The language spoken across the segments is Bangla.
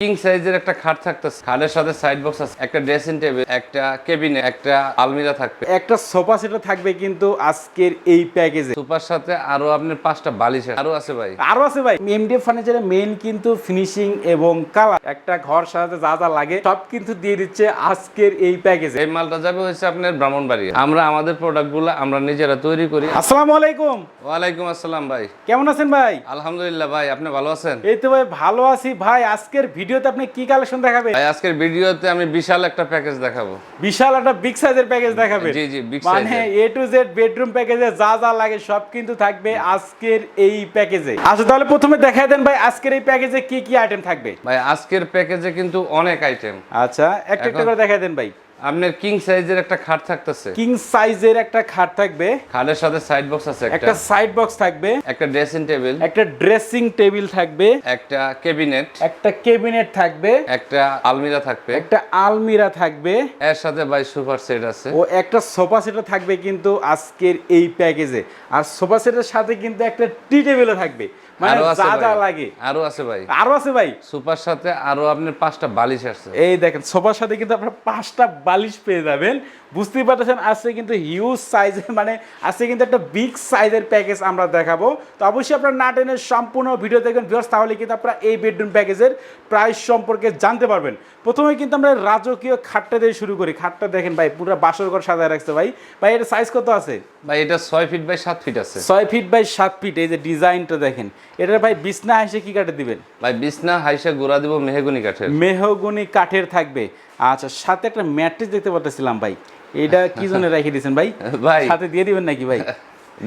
কিং সাইজের একটা খাট থাকতেছে, খাটের সাথে সাইড বক্স আছে, একটা ড্রেসিং টেবিল, একটা কেবিনেট, একটা আলমিরা থাকবে, একটা সোফা সেটও থাকবে কিন্তু আজকের এই প্যাকেজে। সোফার সাথে আরো আপনার 5টা বালিশ আরো আছে ভাই। আরো আছে ভাই। এমডিএফ ফার্নিচারের মেইন কিন্তু ফিনিশিং এবং কালার, একটা ঘর সাজাতে যা যা লাগে সব কিন্তু দিয়ে দিচ্ছে আজকের এই প্যাকেজে। এই মালটা যাবে হচ্ছে আপনার ব্রাহ্মণবাড়িয়া। আমরা আমাদের প্রোডাক্টগুলো আমরা নিজেরা তৈরি করি। আসসালামু আলাইকুম। ওয়ালাইকুম আসসালাম ভাই, কেমন আছেন ভাই? আলহামদুলিল্লাহ ভাই, আপনি ভালো আছেন? এই তো ভাই ভালো আছি ভাই। আজকের ভিডিওতে আপনি কি কালেকশন দেখাবেন? ভাই আজকের ভিডিওতে আমি বিশাল একটা প্যাকেজ দেখাবো। বিশাল একটা বিগ সাইজের প্যাকেজ দেখাবেন? জি জি, বিগ মানে সাইজের এ টু জেড বেডরুম প্যাকেজে যা যা লাগে সব কিন্তু থাকবে আজকের এই প্যাকেজে। আচ্ছা তাহলে প্রথমে দেখায় দেন ভাই আজকের এই প্যাকেজে কি কি আইটেম থাকবে। ভাই আজকের প্যাকেজে কিন্তু অনেক আইটেম। আচ্ছা একটা একটা করে দেখায় দেন ভাই। আপনার কিং সাইজের একটা খাট থাকতেছে, কিং সাইজের একটা খাট থাকবে, খাটের সাথে সাইড বক্স আছে, একটা সাইড বক্স থাকবে, একটা ড্রেসিং টেবিল, একটা ড্রেসিং টেবিল থাকবে, একটা কেবিনেট, একটা ক্যাবিনেট থাকবে, একটা আলমিরা থাকবে, একটা আলমিরা থাকবে, এর সাথে ভাই সুপার সেট আছে, ও একটা সোফা সেটও থাকবে কিন্তু আজকের এই প্যাকেজে। আর সোফা সেটের সাথে কিন্তু একটা টি টেবিলও থাকবে। মানে আরো আছে যা যা ভাই, লাগে আরো আছে ভাই, আরো আছে ভাই। সুপার সাথে আরো আপনার 5টা বালিশ আছে। এই দেখেন সোফার সাথে কিন্তু আপনারা 5টা বালিশ পেয়ে যাবেন। বুঝতেই পারতেছেন আজকে কিন্তু হিউজ সাইজের, মানে আজকে কিন্তু একটা বিগ সাইজের প্যাকেজ আমরা দেখাবো। তো অবশ্যই আপনারা না টেনে সম্পূর্ণ ভিডিও দেখবেন ভিউয়ার্স, তাহলে কিন্তু আপনারা এই বেডরুম প্যাকেজের প্রাইস সম্পর্কে জানতে পারবেন। প্রথমে কিন্তু আমরা রাজকীয় খাটটা দিয়ে শুরু করি। খাটটা দেখেন ভাই, পুরো বাসর ঘর সাজায় রাখছে ভাই। ভাই এটা সাইজ কত আছে? ভাই এটা 6 ফিট বাই 7 ফিট আছে। 6 ফিট বাই 7 ফিট। এই যে ডিজাইনটা দেখেন, এটা ভাই বিছনা হাইসে কি কাঠে দিবেন? ভাই বিছনা হাইসা গোড়া দিব মেহগনি কাঠের। মেহগনি কাঠের থাকবে। আচ্ছা সাথে একটা ম্যাট্রেস দেখতে পাচ্ছিলাম ভাই, এটা কি জন্য রেখে দিয়েছেন ভাই? ভাই সাথে দিয়ে দিবেন নাকি ভাই?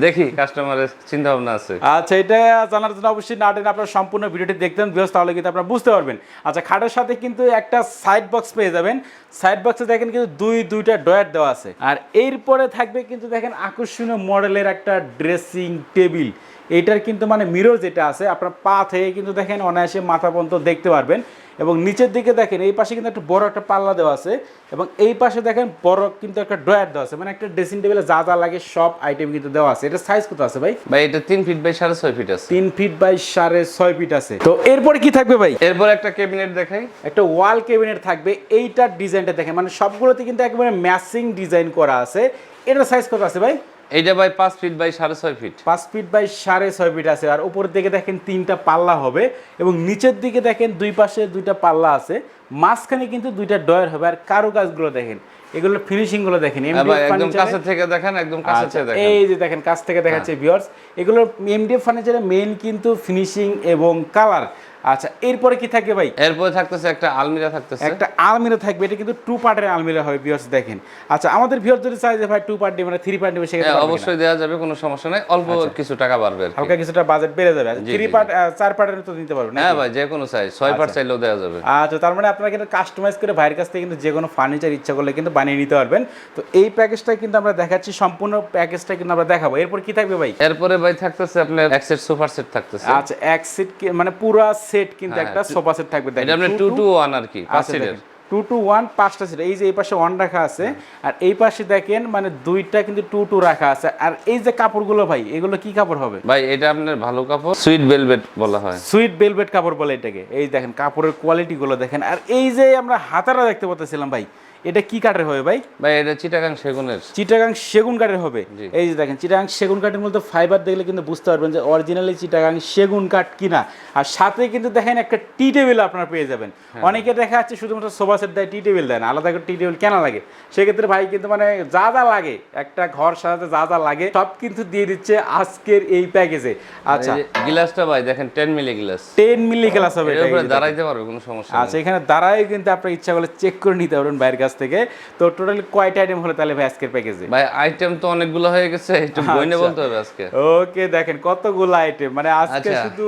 দেখি কাস্টমারের চিন্তা ভাবনা আছে। আচ্ছা এটা জানার জন্য অবশ্যই না টেনে আপনারা সম্পূর্ণ ভিডিওটি দেখতেন ভিউয়ার্স, তাহলে কিন্তু আপনারা বুঝতে পারবেন। আচ্ছা খাটের সাথে কিন্তু একটা সাইড বক্স পেয়ে যাবেন। সাইড বক্সে দেখেন কিন্তু দুইটা ডয়ার দেওয়া আছে। আর এরপরে থাকবে কিন্তু দেখেন আকর্ষণীয় মডেলের একটা ড্রেসিং টেবিল। এইটার কিন্তু মানে মিরর যেটা আছে, আপনার পা থেকে কিন্তু দেখেন অনায়াসে মাথা পর্যন্ত দেখতে পারবেন। এবং নিচের দিকে দেখেন এই পাশে কিন্তু একটা বড় একটা পাল্লা দেওয়া আছে, এবং এই পাশে দেখেন বড় কিন্তু একটা ড্রয়ার দেওয়া আছে। মানে একটা ড্রেসিং টেবিলে যা যা লাগে সব আইটেম কিন্তু দেওয়া আছে। এটা সাইজ কত আছে ভাই? ভাই এটা 3 ফিট বাই 6.5 ফিট আছে। 3 ফিট বাই 6.5 ফিট আছে। তো এরপরে কি থাকবে ভাই? এরপর একটা ক্যাবিনেট দেখাই। একটা ওয়াল ক্যাবিনেট থাকবে। এইটার ডিজাইনটা দেখেন, মানে সবগুলোতে কিন্তু একেবারে ম্যাচিং ডিজাইন করা আছে। এটার সাইজ কত আছে ভাই? এইটা ভাই 5 feet by 6.5 feet. 5 feet by 6.5 feet আছে। আর উপরের দিকে দেখেন 3টা পাল্লা হবে, এবং নিচের দিকে দেখেন দুই পাশে 2টা পাল্লা আছে, মাঝখানে কিন্তু 2টা ডয়ার হবে। আর কারুকাজগুলো দেখেন, এগুলো ফিনিশিং গুলো দেখেন। একদম কাছে থেকে দেখেন, একদম কাছে থেকে দেখেন। এই যে দেখেন কাছ থেকে দেখাচ্ছে ভিউয়ার্স, এগুলো এমডিএফ ফার্নিচারের মেইন কিন্তু ফিনিশিং এবং কালার। আচ্ছা এরপরে কি থাকবে ভাই? এরপরে থাকতেছে একটা আলমিরা থাকতেছে। একটা আলমিরা থাকবে। এটা কিন্তু 2 পার্টের আলমিরা হবে ভিউয়ার্স দেখেন। আচ্ছা আমাদের ভিউয়ার্স যদি চাই যে ভাই 2 পার্ট মানে 3 পার্ট নেবে, সেক্ষেত্রে অবশ্যই দেওয়া যাবে, কোনো সমস্যা নাই। অল্প কিছু টাকা বাড়বে, হালকা কিছুটা বাজেট বেড়ে যাবে। 3 পার্ট 4 পার্টের তো নিতে পারবেন। হ্যাঁ ভাই যে কোনো সাইজ 6 পার্ট চাইলেও দেওয়া যাবে। আচ্ছা তার মানে আপনারা কিন্তু কাস্টমাইজ করে ভাইয়ের কাছ থেকে কিন্তু যে কোনো ফার্নিচার ইচ্ছা করলে কিন্তু বানিয়ে নিতে পারবেন। তো এই প্যাকেজটা কিন্তু আমরা দেখাচ্ছি, সম্পূর্ণ প্যাকেজটা কিন্তু আমরা দেখাবো। এরপর কি থাকবে ভাই? এরপরে ভাই থাকতেছে আপনার এক সেট সোফার সেট থাকতেছে। আচ্ছা এক সেট মানে পুরো সেট কিন্তু একটা সোফা সেট থাকবে। এটা আপনার 2 to 1 আর কি, 5 সিটের। 2 to 1 5টা সিট। এই যে এই পাশে 1 রাখা আছে, আর এই পাশে দেখেন মানে 2টা কিন্তু 2 2 রাখা আছে। আর এই যে কাপড়গুলো ভাই, এগুলো কি কাপড় হবে ভাই? এটা আপনার ভালো কাপড়, সুইট ভেলভেট বলা হয়। সুইট ভেলভেট কাপড় বলে এটাকে। এই দেখেন কাপড়ের কোয়ালিটি গুলো দেখেন। আর এই যে আমরা হাতারা দেখতে পাচ্ছিলাম ভাই, এটা কি কাঠের হবে ভাই? ভাই এটা চিটাগাং সেগুনের। চিটাগাং সেগুন কাঠের হবে। এই যে দেখেন চিটাগাং সেগুন কাঠের মধ্যে ফাইবার দেখলে কিন্তু বুঝতে পারবেন যে অরিজিনালি চিটাগাং সেগুন কাঠ কিনা। আর সাথে কিন্তু দেখেন একটা টি টেবিল আপনারা পেয়ে যাবেন। অনেকে দেখা যাচ্ছে শুধুমাত্র সোফা সেট দেয়, টি টেবিল দেয় না। আলাদা করে টি টেবিল কেনা লাগে? সেক্ষেত্রে ভাই কিন্তু মানে যা যা লাগে, একটা ঘর সাজাতে যা যা লাগে সব কিন্তু দিয়ে দিচ্ছে আজকের এই প্যাকেজে। আচ্ছা গ্লাসটা ভাই দেখেন 10 মিলি গ্লাস, 10 মিলি গ্লাস হবে। এর উপরে দাঁড়াইতে পারবে, কোনো সমস্যা নেই। আচ্ছা এখানে দাঁড়ায় কিন্তু আপনার ইচ্ছা করলে চেক করে নিতে পারবেন বাইরের কাছ থেকে। তো টোটালি কয়টা আইটেম হলো তাহলে ভাই আজকের প্যাকেজে? ভাই আইটেম তো অনেকগুলো হয়ে গেছে, একটু বইনে বলতে হবে আজকে। ওকে দেখেন কতগুলো আইটেম, মানে আজকে শুধু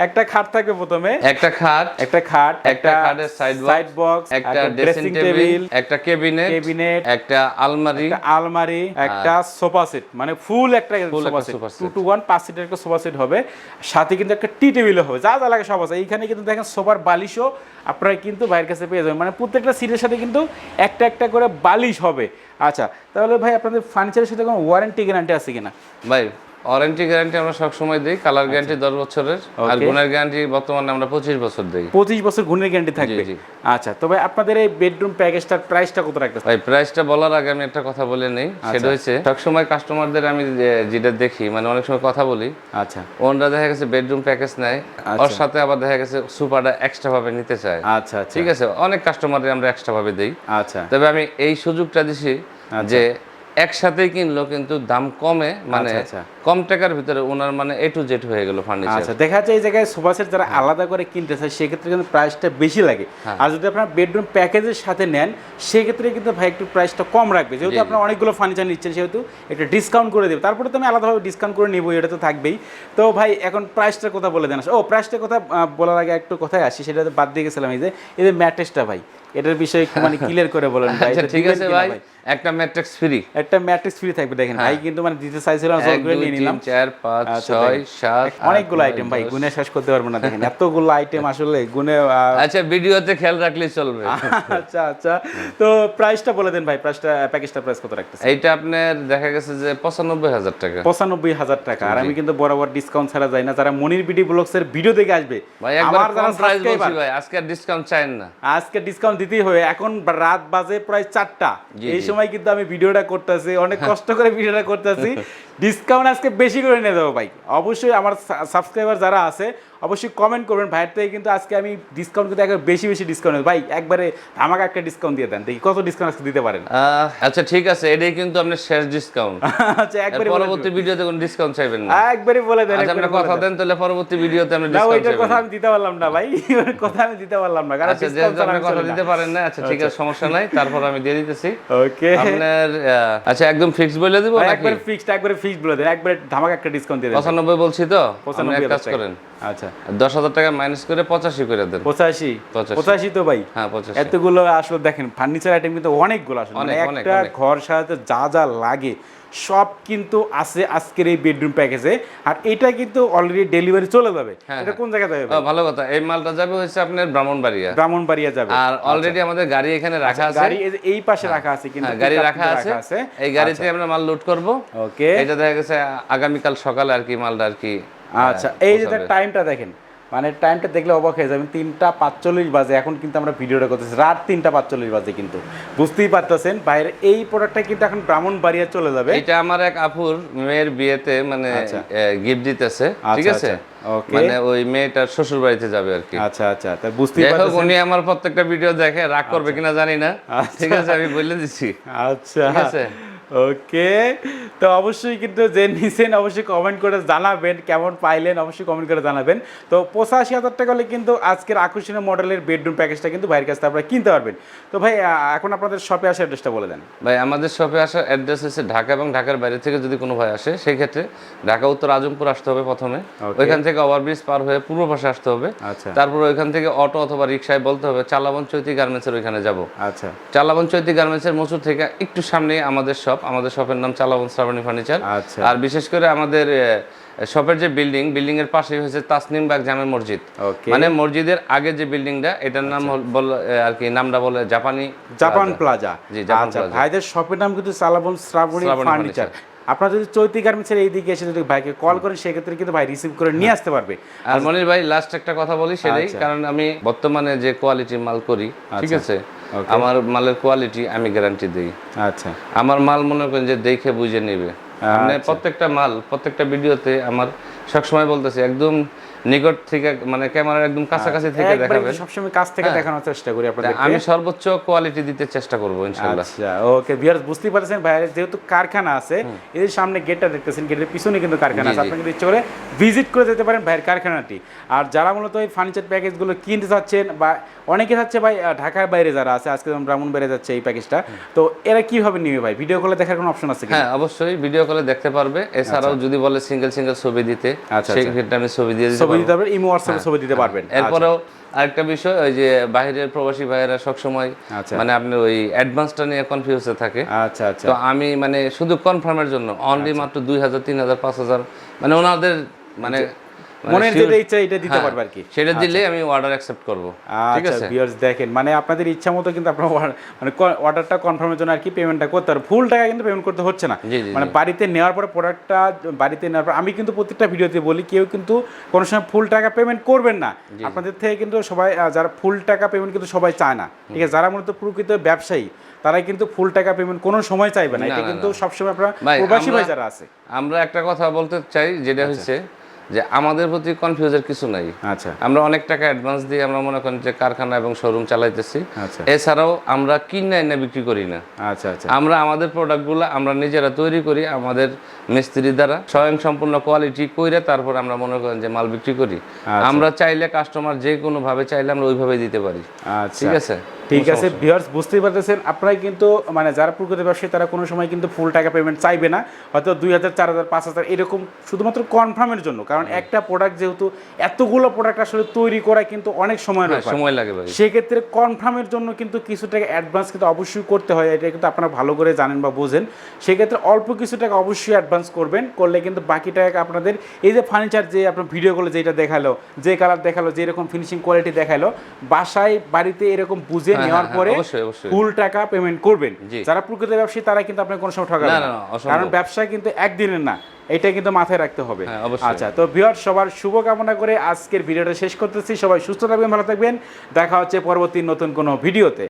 একটা খাট থাকবে প্রথমে, একটা খাট, একটা খাটের সাইড বক্স, একটা ড্রেসিং টেবিল, একটা কেবিনেট, একটা আলমারি, একটা সোফা সেট, মানে ফুল একটা সোফা সেট 2 to 1 5 সিটের একটা সোফা সেট হবে। সাথে কিন্তু একটা টি টেবিলও হবে, যা যা লাগে সব আছে। এইখানে কিন্তু দেখেন সোফার বালিশও আপনারা কিন্তু বাইরের কাছে পেয়ে যাবেন, মানে প্রত্যেকটা সিটের সাথে কিন্তু একটা একটা করে বালিশ হবে। আচ্ছা তাহলে ভাই আপনাদের ফার্নিচারের সাথে কোনো ওয়ারেন্টি গ্যারান্টি আছে কিনা? ভাই ওয়ারেন্টি গ্যারান্টি আমরা সব সময় দেই, কালার গ্যারান্টি 10 বছরের, আর গুণের গ্যারান্টি বর্তমানে আমরা 25 বছর দেই। 25 বছর গুণের গ্যারান্টি থাকবে। আচ্ছা, তবে আপনাদের এই বেডরুম প্যাকেজটার প্রাইসটা কত রাখতেছেন? ভাই প্রাইসটা বলার আগে আমি একটা কথা বলে নেই, সেটা হচ্ছে সব সময় কাস্টমারদের আমি যেটা দেখি, মানে অনেক সময় কথা বলি, আচ্ছা, ওনরা দেখা গেছে বেডরুম প্যাকেজ নেয়, ওর সাথে আবার দেখা গেছে সুপারটা এক্সট্রা ভাবে নিতে চায়। আচ্ছা আচ্ছা, ঠিক আছে, অনেক কাস্টমারদের আমরা এক্সট্রা ভাবে দেই। আচ্ছা, তবে আমি এই সুযোগটা দিছি যে একসাথে কিনলো কিন্তু দাম কমে, মানে কম টাকার ভিতরে ওনার মানে A to Z হয়ে গেল ফার্নিচার। আচ্ছা, দেখা যায় এই জায়গায় সোফা সেট যারা আলাদা করে কিনতে চায় সেক্ষেত্রে কিন্তু প্রাইসটা বেশি লাগে, আর যদি আপনার বেডরুম প্যাকেজের সাথে নেন সেক্ষেত্রে কিন্তু ভাই একটু প্রাইসটা কম রাখবে, যেহেতু আপনার অনেকগুলো ফার্নিচার নিচ্ছেন সেহেতু একটু ডিসকাউন্ট করে দেবে। তারপরে তো আমি আলাদাভাবে ডিসকাউন্ট করে নেবো, এটা তো থাকবেই। তো ভাই এখন প্রাইসটার কথা বলে দেন। ও প্রাইসটার কথা বলার আগে একটু কথায় আসি, সেটা বাদ দিয়ে গেছিলাম। এই যে ম্যাট্রেসটা ভাই, এটার বিষয়ে মানে ক্লিয়ার করে বলেন ভাই। আচ্ছা ঠিক আছে ভাই, একটা ম্যাট্রিক্স ফ্রি, একটা ম্যাট্রিক্স ফ্রি থাকবে। দেখেন ভাই কিন্তু মানে দিতে চাইছিলাম, জোর করে নিয়ে নিলাম। 4 5 6 7 অনেকগুলো আইটেম ভাই, গুনে শেষ করতে পারবো না। দেখেন এতগুলো আইটেম আসলে গুনে। আচ্ছা ভিডিওতে খেয়াল রাখলে চলবে। আচ্ছা আচ্ছা, তো প্রাইসটা বলে দেন ভাই, প্রাইসটা প্যাকেজটা প্রাইস কত রাখতেছেন? এইটা আপনার দেখা গেছে যে 95,000 টাকা। 95,000 টাকা। আর আমি কিন্তু বরাবর ডিসকাউন্ট ছাড়া যাই না। যারা মনির বিডি ব্লগস এর ভিডিও দেখে আসবে ভাই, একবার যারা প্রাইস বলছি ভাই, আজকে আর ডিসকাউন্ট চাই না, আজকে ডিসকাউন্ট দিতেই হবে। এখন রাত বাজে প্রায় 4টা, এই সময় কিন্তু আমি ভিডিওটা করতেছি, অনেক কষ্ট করে ভিডিওটা করতেছি। ডিসকাউন্ট আজকে বেশি করে নিয়ে দেবো ভাই। অবশ্যই আমার সাবস্ক্রাইবার যারা আছে অবশ্যই কমেন্ট করবেন ভাইয়ের থেকে, কিন্তু আজকে আমি ডিসকাউন্ট কিন্তু একবার বেশি ডিসকাউন্ট ভাই, একবারে আমাকে একটা ডিসকাউন্ট দিয়ে দেন, দেখি কত ডিসকাউন্ট আজকে দিতে পারেন। আচ্ছা ঠিক আছে, এটাই কিন্তু আপনার শেষ ডিসকাউন্ট। আচ্ছা, একবারে পরবর্তী ভিডিওতে কোনো ডিসকাউন্ট চাইবেন না, একবারে বলে দেন। আচ্ছা আপনি কথা দেন, তাহলে পরবর্তী ভিডিওতে আমরা ডিসকাউন্ট চাইবেন। কথা আমি দিতে পারলাম না ভাই, কথা আমি দিতে পারলাম না, কারণ ডিসকাউন্ট আপনি কথা দিতে পারেন না। আচ্ছা ঠিক আছে, সমস্যা নাই, তারপর আমি দিয়ে দিতেছি। ওকে, আপনার আচ্ছা একদম ফিক্স বলে দেব নাকি? একবারে ফিক্সড বলে দেন, একবারে ধামাকা একটা ডিসকাউন্ট দিয়ে দেন। 95 বলছি তো, 95 কাজ করেন। আচ্ছা, 10,000 টাকা মাইনাস করে 85 করে দেন। 85 তো ভাই? হ্যাঁ 85। এতগুলো আসলে দেখেন ফার্নিচার আইটেম কিন্তু অনেকগুলো আসলে, একটা ঘর সাজাতে যা যা লাগে সব কিন্তু আছে আজকের এই বেডরুম প্যাকেজে। আর এটা কিন্তু অলরেডি ডেলিভারি চলে যাবে। এটা কোন জায়গা যাবে? ভালো কথা, এই মালটা যাবে হচ্ছে আপনার ব্রাহ্মণবাড়িয়া যাবে। আর অলরেডি আমাদের গাড়ি এখানে রাখা আছে, গাড়ি এই পাশে রাখা আছে, কিন্তু গাড়ি রাখা আছে, এই গাড়িতে আমরা মাল লোড করব। ওকে, এটা দেখা গেছে আগামীকাল সকালে আর কি মালটা আর কি। আচ্ছা, এই যে টাইমটা দেখেন, মানে টাইমটা দেখলে অবাক হয়ে যাবেন, 3টা 45 বাজে। এখন কিন্তু আমরা ভিডিওটা করতেছি রাত 3টা 45 বাজে, কিন্তু বুঝতেই পারতেছেন বাইরে এই প্রোডাক্টটা কিন্তু এখন ব্রাহ্মণবাড়িয়া চলে যাবে। এটা আমার এক আপুর মেয়ের বিয়েতে মানে গিফট দিতেছে, ঠিক আছে? মানে ওই মেয়েটার শ্বশুর বাড়িতে যাবে আর কি। আচ্ছা আচ্ছা, তাই বুঝতেই পারতেছেন। উনি আমার প্রত্যেকটা ভিডিও দেখে, রাগ করবে কিনা জানি না, ঠিক আছে আমি বলে দিচ্ছি। আচ্ছা ঠিক আছে, ওকে। তো অবশ্যই কিন্তু যে নিছেন অবশ্যই কমেন্ট করে জানাবেন, কেমন পাইলেন অবশ্যই কমেন্ট করে জানাবেন। তো 85,000 টাকা হলে কিন্তু আজকের আকর্ষণীয় মডেলের বেডরুম প্যাকেজটা কিন্তু ভাইয়ের কাছ থেকে আপনারা কিনতে পারবেন। তো ভাই এখন আপনাদের শপে আসার অ্যাড্রেসটা বলে দেন। ভাই আমাদের শপে আসার অ্যাড্রেস হচ্ছে ঢাকা, এবং ঢাকার বাইরে থেকে যদি কোনো ভাই আসে সেই ক্ষেত্রে ঢাকা উত্তর আজমপুর আসতে হবে প্রথমে, ওইখান থেকে ওভারব্রিজ পার হয়ে পূর্ব পাশে আসতে হবে। আচ্ছা, তারপর ওইখান থেকে অটো অথবা রিকশায় বলতে হবে চালাবন চৈতি গার্মেন্টসের ওইখানে যাব। আচ্ছা, চালাবন চৈতি গার্মেন্টসের মোচুর থেকে একটু সামনে আমাদের শপ, আমাদের শপের নাম চালাবন শ্রাবণী ফার্নিচার। আর বিশেষ করে আমাদের শপের যে বিল্ডিং এর পাশেই হচ্ছে তাসনিম বাগ জামে মসজিদ, মানে মসজিদের আগে যে বিল্ডিংটা, এটার নাম বলে আর কি, নামটা বলে জাপান প্লাজা। জি, জাপান প্লাজা। ভাইদের শপের নাম কিন্তু চালাবন শ্রাবণী ফার্নিচার। আপনারা যদি চৈতি গার্মেন্টসের এইদিকে এসে যদি ভাইকে কল করেন সেক্ষেত্রে কিন্তু ভাই রিসিভ করে নিয়ে আসতে পারবে। আর মনির ভাই লাস্ট একটা কথা বলি, সেটাই, কারণ আমি বর্তমানে যে কোয়ালিটির মাল করি, ঠিক আছে, আমার মালের কোয়ালিটি আমি গ্যারান্টি দিই। আচ্ছা, আমার মাল মনে করেন যে দেখে বুঝে নেবে। মানে প্রত্যেকটা মাল প্রত্যেকটা ভিডিওতে আমার সবসময় বলতেছি একদম নিকট থেকে, মানে ক্যামেরার একদম কাছাকাছি থেকে দেখাবেন, সবসময় কাছ থেকে দেখানোর চেষ্টা করি আপনাদের। আমি সর্বোচ্চ কোয়ালিটি দিতে চেষ্টা করব ইনশাআল্লাহ। আচ্ছা, ওকে ভিউয়ার্স, বুঝতেই পারছেন ভাইয়ের যেহেতু কারখানা আছে, এর সামনে গেটটা দেখতেছেন, গেটের পিছনে কিন্তু কারখানা আছে, আপনি কিন্তু ইচ্ছে করে ভিজিট করে যেতে পারেন ভাইয়ের কারখানাটি। আর যারা মূলত এই ফার্নিচার প্যাকেজগুলো কিনতে চাচ্ছেন, বা অনেকে চাচ্ছে ভাই ঢাকার বাইরে যারা আছে, আজকে যেমন ব্রাহ্মণবাড়িয়া যাচ্ছে এই প্যাকেজটা, তো এরা কিভাবে নিবে ভাই? ভিডিও কলে দেখার কোনো অপশন আছে কি? হ্যাঁ অবশ্যই ভিডিও কলে দেখতে পারবে। এছাড়াও যদি বলে সিঙ্গেল ছবি দিতে, সেই ক্ষেত্রে আমি ছবি দিয়ে দিতে পারবো, ইমো হোয়াটসঅ্যাপে ছবি দিতে পারবেন। এরপরেও আরেকটা বিষয়, ওই যে বাইরের প্রবাসী ভাইয়েরা সবসময় মানে আপনি ওই অ্যাডভান্সটা নিয়ে কনফিউজে থাকে। আচ্ছা আচ্ছা, তো আমি মানে শুধু কনফার্মের জন্য অনলি মাত্র 2,000 3,000 5,000 মানে ওনাদের মানে মনের যেটা ইচ্ছা এটা দিতে পারবে আর কি, সেটা দিলে আমি অর্ডার অ্যাকসেপ্ট করব। ঠিক আচ্ছা আছে ভিউয়ার্স দেখেন, মানে আপনাদের ইচ্ছা মতো কিন্তু আপনারা মানে অর্ডারটা কনফার্মের জন্য আর কি পেমেন্টটা করতে পারবেন, ফুল টাকা কিন্তু পেমেন্ট করতে হচ্ছে না। মানে বাড়িতে নেওয়ার পরে প্রোডাক্টটা বাড়িতে নেওয়ার পর আমি কিন্তু প্রত্যেকটা ভিডিওতে বলি কেউ কিন্তু কোনো সময় ফুল টাকা পেমেন্ট করবেন না। আপনাদের থেকে কিন্তু সবাই যারা ফুল টাকা পেমেন্ট কিন্তু সবাই চায় না, ঠিক আছে, যারা মূলত প্রকৃত ব্যবসায়ী তারাই কিন্তু ফুল টাকা পেমেন্ট কোনো সময় চাইবে না, এটা কিন্তু সবসময় আপনারা প্রবাসী ভাই যারা আছে। আমরা একটা কথা বলতে চাই যেটা হচ্ছে যে আমাদের প্রতি কনফিউজের কিছু নাই। আচ্ছা, আমরা অনেক টাকা অ্যাডভান্স দিয়ে আমরা মনে করেন যে কারখানা এবং শোরুম চালাইতেছি। এছাড়াও আমরা কিনে এনে বিক্রি করি না। আচ্ছা আচ্ছা, আমরা আমাদের প্রোডাক্টগুলো আমরা নিজেরা তৈরি করি আমাদের মিস্ত্রি দ্বারা স্বয়ং সম্পূর্ণ কোয়ালিটি কইরে তারপর আমরা মনে করেন যে মাল বিক্রি করি। আমরা চাইলে কাস্টমার যে কোনো ভাবে চাইলে আমরা ওইভাবে দিতে পারি। ঠিক আছে, ঠিক আছে ভিউয়ার্স, বুঝতেই পারতেছেন আপনারাই কিন্তু মানে যারা প্রকৃত ব্যবসায়ী তারা কোনো সময় কিন্তু ফুল টাকা পেমেন্ট চাইবে না, হয়তো 2000 4000 5000 এরকম শুধুমাত্র কনফার্মের জন্য, কারণ একটা প্রোডাক্ট যেহেতু এতগুলো প্রোডাক্ট আসলে তৈরি করা কিন্তু অনেক সময় লাগে ভাই, সেক্ষেত্রে কনফার্মের জন্য কিন্তু কিছু টাকা অ্যাডভান্স কিন্তু অবশ্যই করতে হয়, এটা কিন্তু আপনারা ভালো করে জানেন বা বোঝেন। সেক্ষেত্রে অল্প কিছু টাকা অবশ্যই অ্যাডভান্স করবেন, করলে কিন্তু বাকি টাকা আপনাদের এই যে ফার্নিচার যে আপনার ভিডিওগুলো যেটা দেখালো, যে কালার দেখালো, যে এরকম ফিনিশিং কোয়ালিটি দেখালো, বাসায় বাড়িতে এরকম বুঝে নেওয়ার পরে ফুল টাকা পেমেন্ট করবেন। যারা প্রকৃত ব্যবসায়ী তারা কিন্তু আপনার কোনো সময় ঠকাবেন না, কারণ ব্যবসা কিন্তু একদিনের না, এটা কিন্তু মাথায় রাখতে হবে। আচ্ছা, তো ভিউয়ার্স সবার শুভকামনা করে আজকের ভিডিওটা শেষ করতেছি। সবাই সুস্থ থাকবেন, ভালো থাকবেন, দেখা হচ্ছে পরবর্তী নতুন কোনো ভিডিওতে।